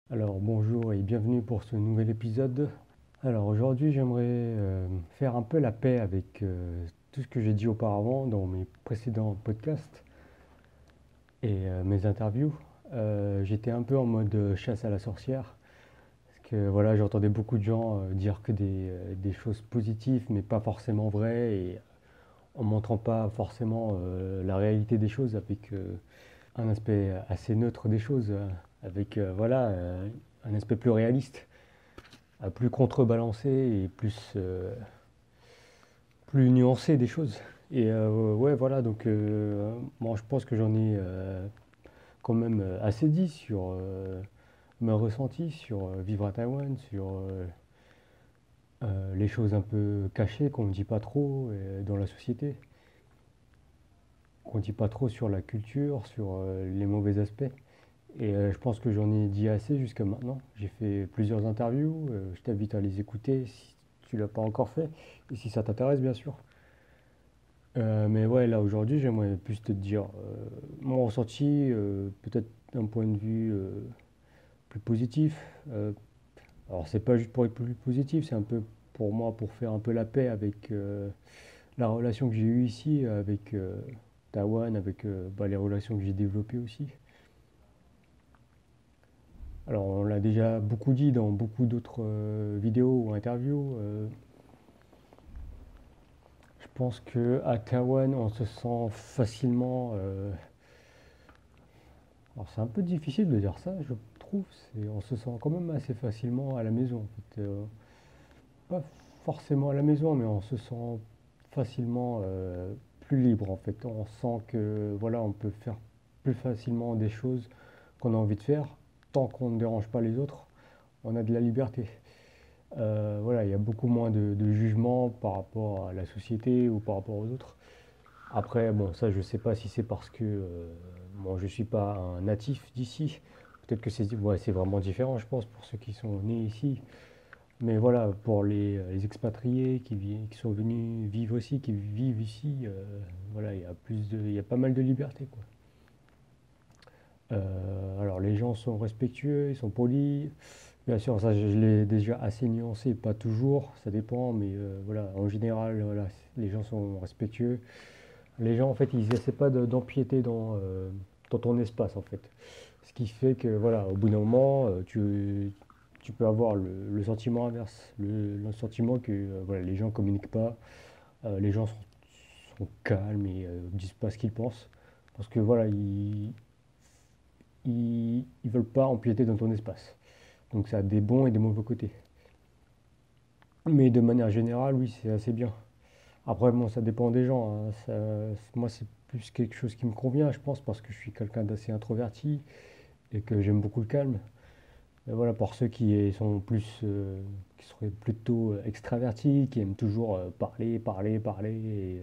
Alors bonjour et bienvenue pour ce nouvel épisode. Alors aujourd'hui j'aimerais faire un peu la paix avec tout ce que j'ai dit auparavant dans mes précédents podcasts et mes interviews. J'étais un peu en mode chasse à la sorcière parce que voilà, j'entendais beaucoup de gens dire que des choses positives mais pas forcément vraies et en montrant pas forcément la réalité des choses avec un aspect assez neutre des choses, avec voilà un aspect plus réaliste, plus contrebalancé et plus nuancé des choses. Et ouais, voilà, donc moi je pense que j'en ai quand même assez dit sur mes ressentis, sur vivre à Taïwan, sur les choses un peu cachées qu'on ne dit pas trop dans la société, qu'on ne dit pas trop sur la culture, sur les mauvais aspects. Et je pense que j'en ai dit assez jusqu'à maintenant. J'ai fait plusieurs interviews, je t'invite à les écouter si tu ne l'as pas encore fait, et si ça t'intéresse bien sûr. Mais ouais, là aujourd'hui, j'aimerais plus te dire mon ressenti, peut-être d'un point de vue plus positif. Alors c'est pas juste pour être plus positif, c'est un peu pour moi pour faire un peu la paix avec la relation que j'ai eue ici avec Taïwan, avec les relations que j'ai développées aussi. Alors, on l'a déjà beaucoup dit dans beaucoup d'autres vidéos ou interviews. Je pense que à Taïwan, on se sent facilement. Alors, c'est un peu difficile de dire ça, je trouve. On se sent quand même assez facilement à la maison. En fait. Pas forcément à la maison, mais on se sent facilement plus libre. En fait, on sent que voilà, on peut faire plus facilement des choses qu'on a envie de faire, tant qu'on ne dérange pas les autres. On a de la liberté. Voilà, il y a beaucoup moins de jugement par rapport à la société ou par rapport aux autres. Après, bon, ça, je sais pas si c'est parce que bon, je suis pas un natif d'ici. Peut-être que c'est vraiment différent, je pense, pour ceux qui sont nés ici. Mais voilà, pour les expatriés qui sont venus vivre ici, qui vivent ici, voilà, il y a pas mal de liberté, quoi. Alors, les gens sont respectueux, ils sont polis. Bien sûr, ça je l'ai déjà assez nuancé, pas toujours, ça dépend, mais voilà, en général, voilà, les gens sont respectueux. Les gens, en fait, ils essaient pas d'empiéter dans ton espace, en fait. Ce qui fait que, voilà, au bout d'un moment, tu peux avoir le sentiment inverse, le sentiment que voilà, les gens communiquent pas, les gens sont calmes et disent pas ce qu'ils pensent, parce que voilà, ils veulent pas empiéter dans ton espace. Donc ça a des bons et des mauvais côtés. Mais de manière générale, oui, c'est assez bien. Après, bon, ça dépend des gens, hein. Moi, c'est plus quelque chose qui me convient, je pense, parce que je suis quelqu'un d'assez introverti et que j'aime beaucoup le calme. Mais voilà, pour ceux qui seraient plutôt extravertis, qui aiment toujours parler, parler, parler, et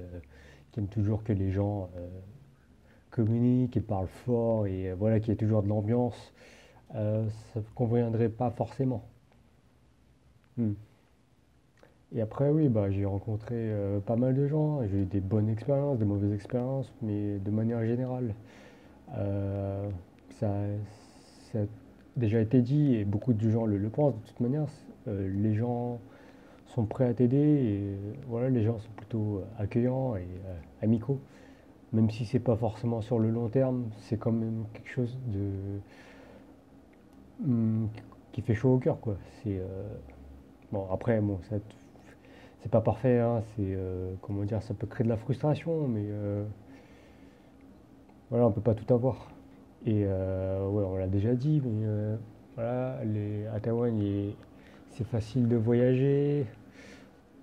qui aiment toujours que les gens communiquent et parlent fort, et voilà, qu'il y ait toujours de l'ambiance, ça ne conviendrait pas forcément. Hmm. Et après, oui, bah, j'ai rencontré pas mal de gens, j'ai eu des bonnes expériences, des mauvaises expériences, mais de manière générale, euh, ça, ça a déjà été dit et beaucoup de gens le pensent de toute manière. Les gens sont prêts à t'aider et voilà, les gens sont plutôt accueillants et amicaux. Même si c'est pas forcément sur le long terme, c'est quand même quelque chose hum, qui fait chaud au cœur, quoi. Bon, après, bon, c'est pas parfait, hein, comment dire, ça peut créer de la frustration, mais voilà, on peut pas tout avoir. Et ouais, on l'a déjà dit, mais voilà, à Taïwan, c'est facile de voyager,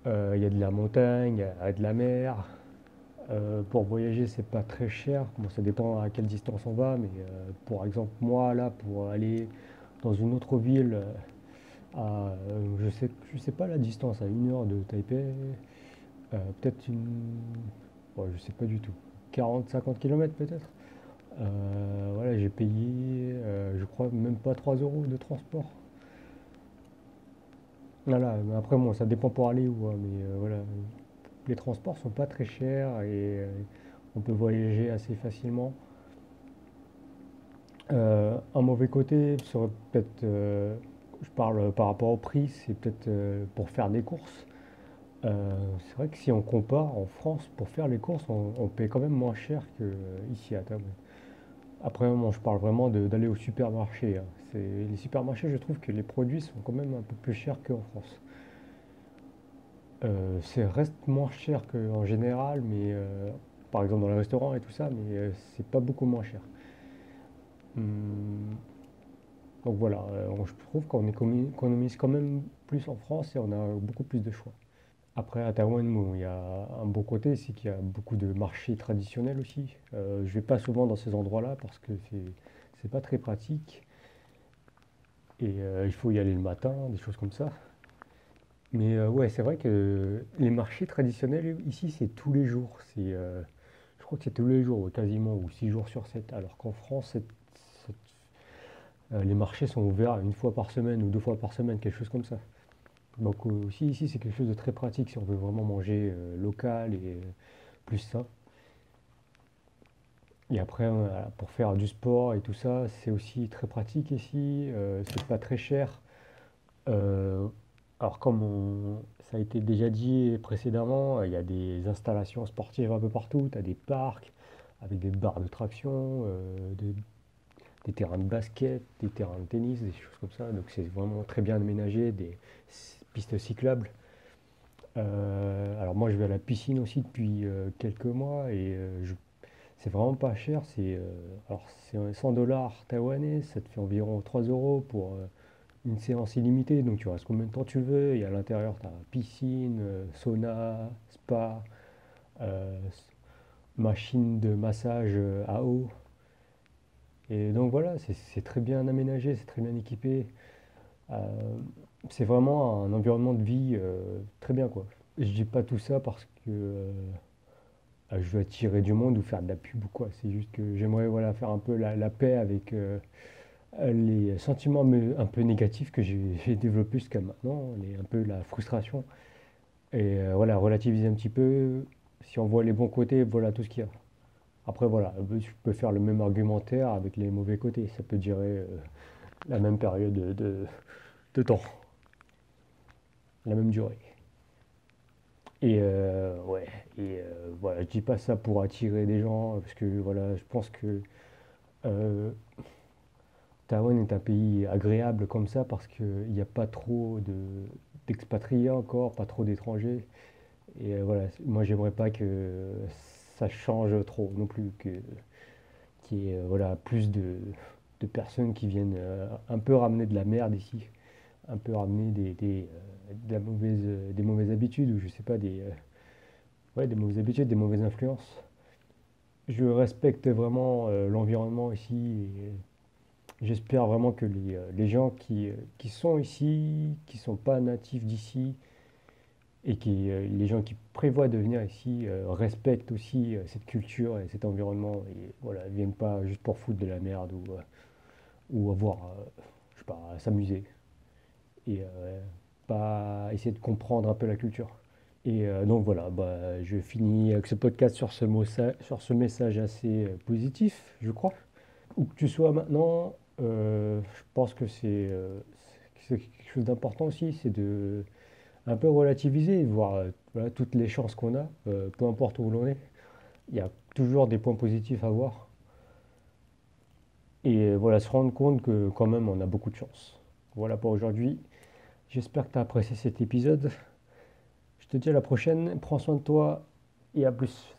il y a de la montagne, il y a de la mer. Pour voyager, c'est pas très cher. Bon, ça dépend à quelle distance on va, mais par exemple, moi, là, pour aller dans une autre ville, je sais pas la distance, à 1 heure de Taipei, peut-être bon, je sais pas du tout, 40-50 km peut-être. Voilà, j'ai payé, je crois, même pas 3 euros de transport. Voilà, mais après, bon, ça dépend pour aller où, hein, mais voilà, les transports sont pas très chers et on peut voyager assez facilement. Un mauvais côté serait peut-être, je parle par rapport au prix, c'est peut-être pour faire des courses. C'est vrai que si on compare en France, pour faire les courses, on paie quand même moins cher qu'ici à Taïwan. Après, moi, je parle vraiment d'aller au supermarché, hein. Les supermarchés, je trouve que les produits sont quand même un peu plus chers qu'en France. C'est reste moins cher qu'en général, mais par exemple dans les restaurants et tout ça, mais c'est pas beaucoup moins cher. Hum, donc voilà, je trouve qu'on économise quand même plus en France et on a beaucoup plus de choix. Après, à Taïwan, bon, il y a un bon côté, c'est qu'il y a beaucoup de marchés traditionnels aussi. Je vais pas souvent dans ces endroits-là parce que c'est pas très pratique et il faut y aller le matin, des choses comme ça. Mais ouais, c'est vrai que les marchés traditionnels ici, c'est tous les jours. Je crois que c'est tous les jours, ouais, quasiment, ou 6 jours sur 7. Alors qu'en France, c'est- les marchés sont ouverts une fois par semaine ou 2 fois par semaine, quelque chose comme ça. Donc aussi ici, c'est quelque chose de très pratique si on veut vraiment manger local et plus sain. Et après, voilà, pour faire du sport et tout ça, c'est aussi très pratique ici. C'est pas très cher. Euh, alors ça a été déjà dit précédemment, il y a des installations sportives un peu partout. Tu as des parcs avec des barres de traction, des terrains de basket, des terrains de tennis, des choses comme ça. Donc c'est vraiment très bien aménagé, des pistes cyclables. Alors moi je vais à la piscine aussi depuis quelques mois et c'est vraiment pas cher. C'est 100 dollars taïwanais, ça te fait environ 3 euros pour une séance illimitée. Donc tu restes combien de temps tu veux. Et à l'intérieur, tu as piscine, sauna, spa, euh, machine de massage à eau. Et donc voilà, c'est très bien aménagé, c'est très bien équipé. Euh, c'est vraiment un environnement de vie très bien quoi. Je dis pas tout ça parce que je veux attirer du monde ou faire de la pub ou quoi. C'est juste que j'aimerais voilà, faire un peu la paix avec les sentiments un peu négatifs que j'ai développés jusqu'à maintenant, un peu la frustration. Et voilà, relativiser un petit peu. Si on voit les bons côtés, voilà tout ce qu'il y a. Après, voilà, je peux faire le même argumentaire avec les mauvais côtés. Ça peut durer la même période de temps, la même durée. Et ouais, et voilà, je dis pas ça pour attirer des gens, parce que voilà, je pense que euh, Taïwan est un pays agréable comme ça parce qu'il n'y a pas trop d'expatriés encore, pas trop d'étrangers. Et voilà, moi j'aimerais pas que ça change trop non plus, qu'il y ait voilà, plus de personnes qui viennent un peu ramener de la merde ici, un peu ramener des mauvaises habitudes, ou je sais pas, ouais, des mauvaises habitudes, des mauvaises influences. Je respecte vraiment l'environnement ici et j'espère vraiment que les gens qui sont ici, qui sont pas natifs d'ici, et les gens qui prévoient de venir ici respectent aussi cette culture et cet environnement et voilà, ils viennent pas juste pour foutre de la merde ou avoir, je sais pas, s'amuser et pas essayer de comprendre un peu la culture. Et donc voilà, bah, je finis avec ce podcast sur ce message assez positif, je crois. Où que tu sois maintenant, je pense que c'est quelque chose d'important aussi, c'est de un peu relativiser, voir voilà, toutes les chances qu'on a, peu importe où l'on est. Il y a toujours des points positifs à voir. Et voilà, se rendre compte que quand même on a beaucoup de chance. Voilà pour aujourd'hui. J'espère que tu as apprécié cet épisode. Je te dis à la prochaine, prends soin de toi et à plus.